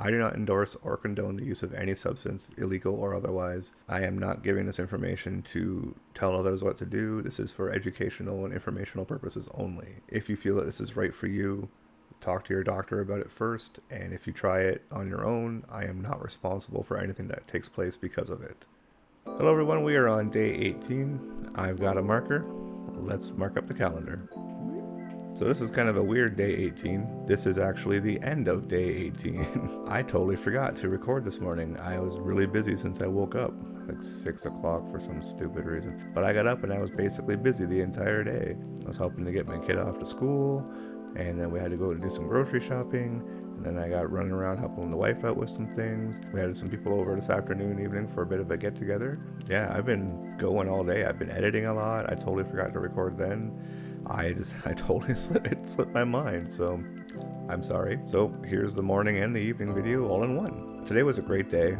I do not endorse or condone the use of any substance, illegal or otherwise. I am not giving this information to tell others what to do. This is for educational and informational purposes only. If you feel that this is right for you, talk to your doctor about it first, and if you try it on your own, I am not responsible for anything that takes place because of it. Hello everyone, we are on day 18. I've got a marker. Let's mark up the calendar. So this is kind of a weird day 18. This is actually the end of day 18. I totally forgot to record this morning. I was really busy since I woke up, like 6 o'clock for some stupid reason. But I got up and I was basically busy the entire day. I was helping to get my kid off to school, and then we had to go and do some grocery shopping, and then I got running around helping the wife out with some things. We had some people over this afternoon, evening for a bit of a get together. Yeah, I've been going all day. I've been editing a lot. I totally forgot to record then. I totally slipped my mind, so I'm sorry. So here's the morning and the evening video all in one. Today was a great day,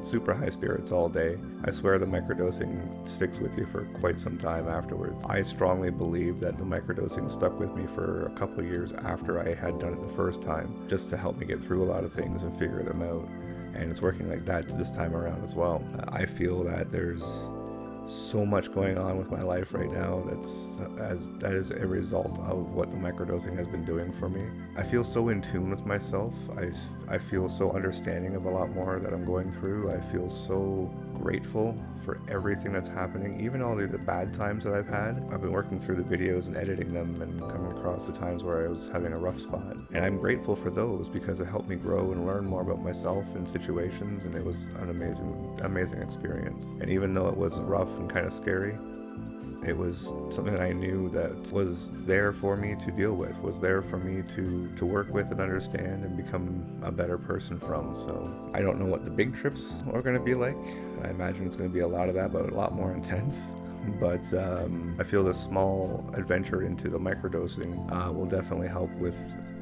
super high spirits all day. I swear the microdosing sticks with you for quite some time afterwards. I strongly believe that the microdosing stuck with me for a couple of years after I had done it the first time, just to help me get through a lot of things and figure them out. And it's working like that this time around as well. I feel that there's so much going on with my life right now that is a result of what the microdosing has been doing for me. I feel so in tune with myself. I feel so understanding of a lot more that I'm going through. I feel so grateful for everything that's happening, even all the bad times that I've had. I've been working through the videos and editing them and coming across the times where I was having a rough spot. And I'm grateful for those because it helped me grow and learn more about myself and situations, and it was an amazing experience. And even though it was rough and kind of scary, it was something that I knew that was there for me to deal with, was there for me to work with and understand and become a better person from. So I don't know what the big trips are going to be like. I imagine it's going to be a lot of that, but a lot more intense. But I feel this small adventure into the microdosing will definitely help with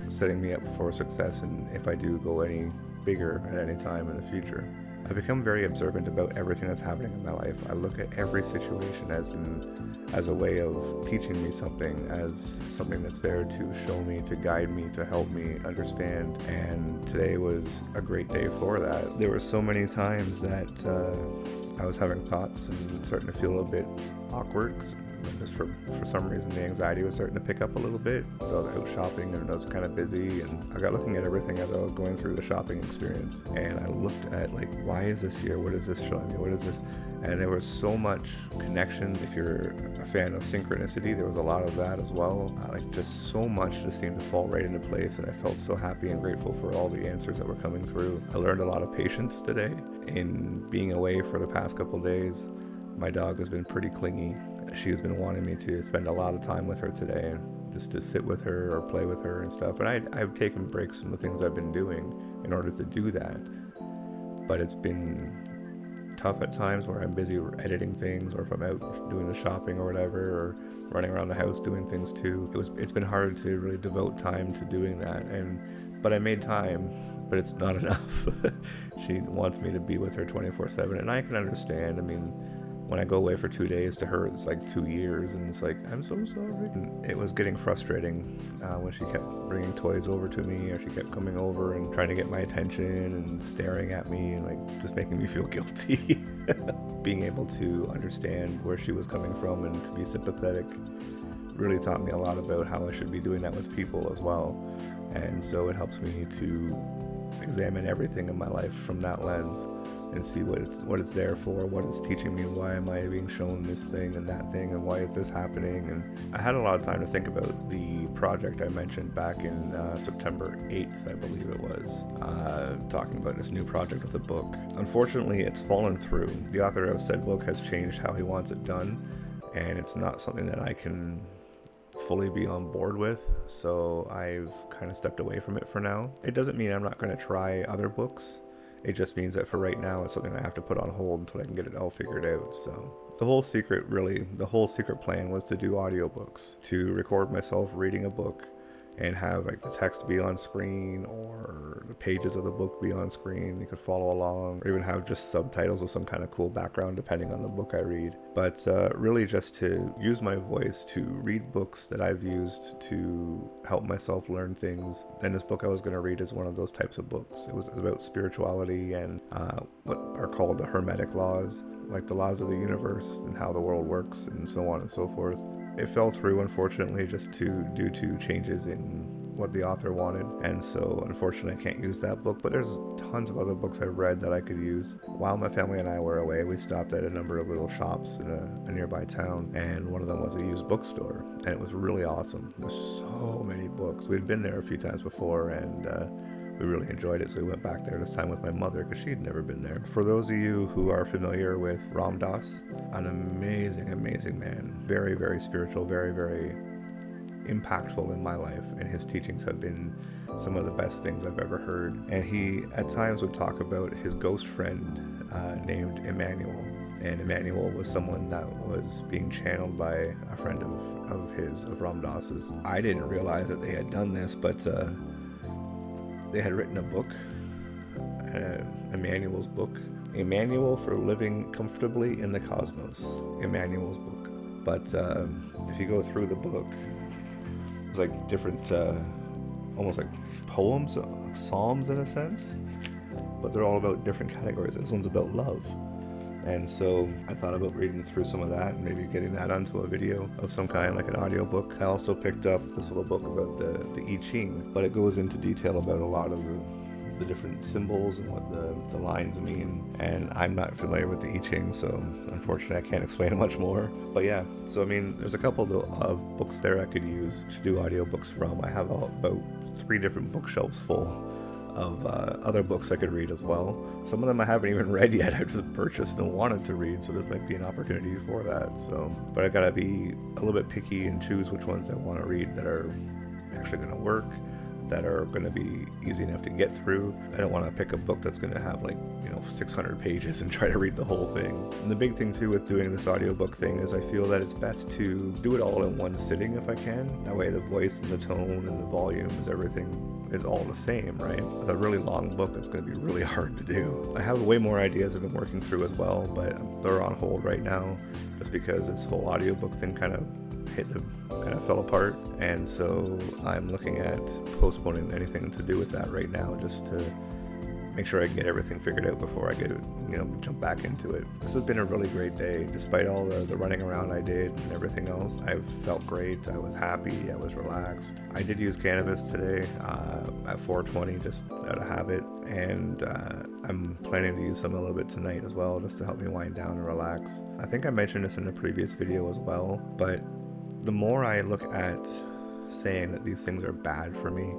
setting me up for success, and if I do go any bigger at any time in the future. I've become very observant about everything that's happening in my life. I look at every situation as a way of teaching me something, as something that's there to show me, to guide me, to help me understand. And today was a great day for that. There were so many times that I was having thoughts and starting to feel a bit awkward, because for some reason the anxiety was starting to pick up a little bit. So I was out shopping and I was kind of busy, and I got looking at everything as I was going through the shopping experience, and I looked at like, why is this here? What is this showing me? What is this? And there was so much connection. If you're a fan of synchronicity, there was a lot of that as well. Like just so much just seemed to fall right into place, and I felt so happy and grateful for all the answers that were coming through. I learned a lot of patience today in being away for the past couple of days. My dog has been pretty clingy. She has been wanting me to spend a lot of time with her today, just to sit with her or play with her and stuff. And I've taken breaks from the things I've been doing in order to do that. But it's been tough at times where I'm busy editing things, or if I'm out doing the shopping or whatever, or running around the house doing things too. It's been hard to really devote time to doing that. But I made time, but it's not enough. She wants me to be with her 24/7, and I can understand. I mean, when I go away for 2 days, to her it's like 2 years, and it's like, I'm so sorry. And it was getting frustrating when she kept bringing toys over to me, or she kept coming over and trying to get my attention and staring at me and like just making me feel guilty. Being able to understand where she was coming from and to be sympathetic really taught me a lot about how I should be doing that with people as well. And so it helps me to examine everything in my life from that lens and see what it's there for, what it's teaching me, why am I being shown this thing and that thing, and why is this happening. And I had a lot of time to think about the project I mentioned back in September 8th, I believe it was, talking about this new project with the book. Unfortunately, it's fallen through. The author of said book has changed how he wants it done, and it's not something that I can fully be on board with, so I've kind of stepped away from it for now. It doesn't mean I'm not going to try other books. It just means that for right now, it's something I have to put on hold until I can get it all figured out. So the whole secret plan was to do audiobooks, to record myself reading a book and have like the text be on screen or the pages of the book be on screen. You could follow along, or even have just subtitles with some kind of cool background depending on the book I read. But really just to use my voice to read books that I've used to help myself learn things. And this book I was going to read is one of those types of books. It was about spirituality and what are called the hermetic laws, like the laws of the universe and how the world works and so on and so forth. It fell through, unfortunately, just due to changes in what the author wanted, and so unfortunately I can't use that book. But there's tons of other books I've read that I could use. While my family and I were away, we stopped at a number of little shops in a nearby town, and one of them was a used bookstore, and it was really awesome. There's so many books. We'd been there a few times before, and we really enjoyed it, so we went back there this time with my mother because she'd never been there. For those of you who are familiar with Ram Dass, an amazing man, very, very spiritual, very, very impactful in my life, and his teachings have been some of the best things I've ever heard. And he at times would talk about his ghost friend named Emmanuel, and Emmanuel was someone that was being channeled by a friend of Ram Dass's. I didn't realize that they had done this, but they had written a book, Emmanuel's book, A Manual for Living Comfortably in the Cosmos, Emmanuel's book. But if you go through the book, it's like different, almost like poems, psalms in a sense, but they're all about different categories. This one's about love. And so I thought about reading through some of that and maybe getting that onto a video of some kind, like an audio book. I also picked up this little book about the I Ching, but it goes into detail about a lot of the different symbols and what the lines mean. And I'm not familiar with the I Ching, so unfortunately I can't explain it much more. But yeah, so I mean, there's a couple of books there I could use to do audiobooks from. I have about 3 different bookshelves full of other books I could read as well. Some of them I haven't even read yet. I've just purchased and wanted to read, so this might be an opportunity for that. So, but I gotta be a little bit picky and choose which ones I want to read that are actually going to work, that are going to be easy enough to get through. I don't want to pick a book that's going to have 600 pages and try to read the whole thing. And the big thing too with doing this audiobook thing is I feel that it's best to do it all in one sitting if I can. That way the voice and the tone and the volumes, everything is all the same, right? With a really long book, it's going to be really hard to do. I have way more ideas I've been working through as well, but they're on hold right now just because this whole audiobook thing kind of fell apart, and so I'm looking at postponing anything to do with that right now, just to make sure I get everything figured out before I jump back into it. This has been a really great day. Despite all the running around I did and everything else, I've felt great. I was happy. I was relaxed. I did use cannabis today at 4:20 just out of habit, and I'm planning to use some a little bit tonight as well, just to help me wind down and relax. I think I mentioned this in a previous video as well, but the more I look at saying that these things are bad for me,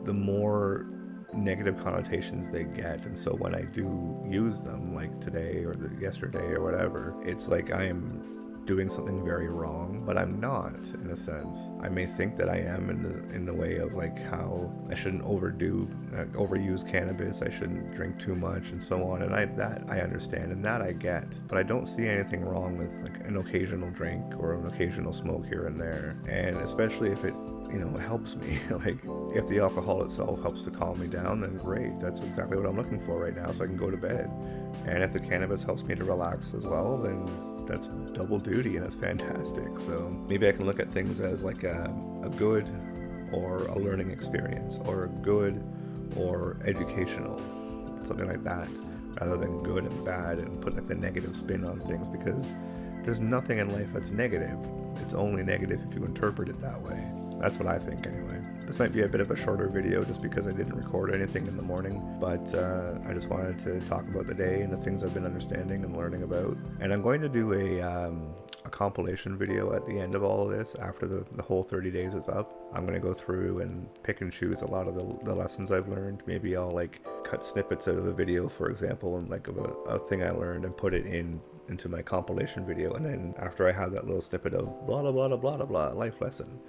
the more negative connotations they get. And so when I do use them, like today or yesterday or whatever, it's like I am doing something very wrong, but I'm not, in a sense. I may think that I am in the way of how I shouldn't overuse cannabis, I shouldn't drink too much and so on, and I understand and that I get, but I don't see anything wrong with an occasional drink or an occasional smoke here and there. And especially if it helps me. If the alcohol itself helps to calm me down, then great. That's exactly what I'm looking for right now, so I can go to bed. And if the cannabis helps me to relax as well, then that's double duty, and it's fantastic. So maybe I can look at things as a good or a learning experience, or a good or educational, something like that, rather than good and bad and put the negative spin on things, because there's nothing in life that's negative. It's only negative if you interpret it that way. That's what I think anyway. This might be a bit of a shorter video just because I didn't record anything in the morning, but I just wanted to talk about the day and the things I've been understanding and learning about. And I'm going to do a compilation video at the end of all of this after the whole 30 days is up. I'm going to go through and pick and choose a lot of the lessons I've learned. Maybe I'll cut snippets out of a video, for example, and of a thing I learned and put it into my compilation video. And then after I have that little snippet of blah, blah, blah, blah, blah, blah, life lesson,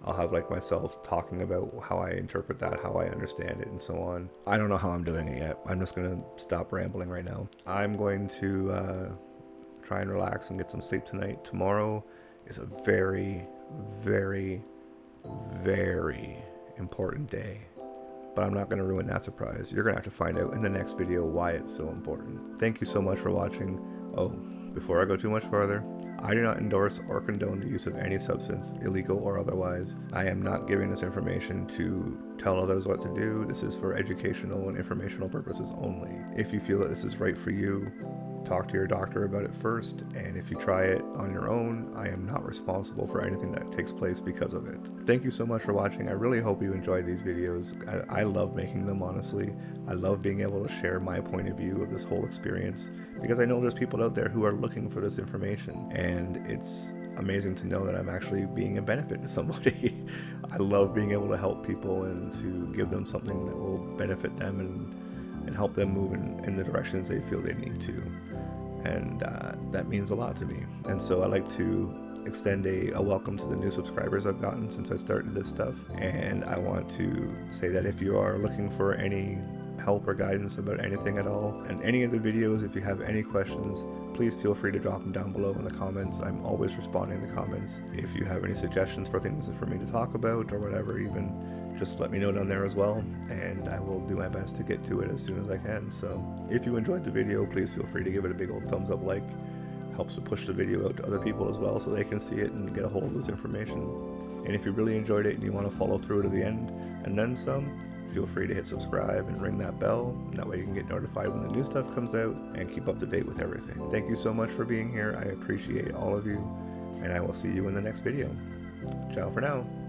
I'll have myself talking about how I interpret that, how I understand it, and so on. I don't know how I'm doing it yet. I'm just going to stop rambling right now. I'm going to try and relax and get some sleep tonight. Tomorrow is a very, very very important day. But I'm not going to ruin that surprise. You're going to have to find out in the next video why it's so important. Thank you so much for watching. Oh, before I go too much farther, I do not endorse or condone the use of any substance, illegal or otherwise. I am not giving this information to tell others what to do. This is for educational and informational purposes only. If you feel that this is right for you, talk to your doctor about it first, and if you try it on your own, I am not responsible for anything that takes place because of it. Thank you so much for watching. I really hope you enjoyed these videos. I love making them, honestly. I love being able to share my point of view of this whole experience, because I know there's people out there who are looking for this information, and it's amazing to know that I'm actually being a benefit to somebody. I love being able to help people and to give them something that will benefit them and help them move in the directions they feel they need to. And that means a lot to me. And so I like to extend a welcome to the new subscribers I've gotten since I started this stuff. And I want to say that if you are looking for any help or guidance about anything at all, and any of the videos, if you have any questions, please feel free to drop them down below in the comments. I'm always responding to comments. If you have any suggestions for things for me to talk about or whatever, even just let me know down there as well, and I will do my best to get to it as soon as I can. So if you enjoyed the video, please feel free to give it a big old thumbs up. Like, helps to push the video out to other people as well so they can see it and get a hold of this information. And if you really enjoyed it and you want to follow through to the end and then some, feel free to hit subscribe and ring that bell. That way you can get notified when the new stuff comes out and keep up to date with everything. Thank you so much for being here. I appreciate all of you, and I will see you in the next video. Ciao for now.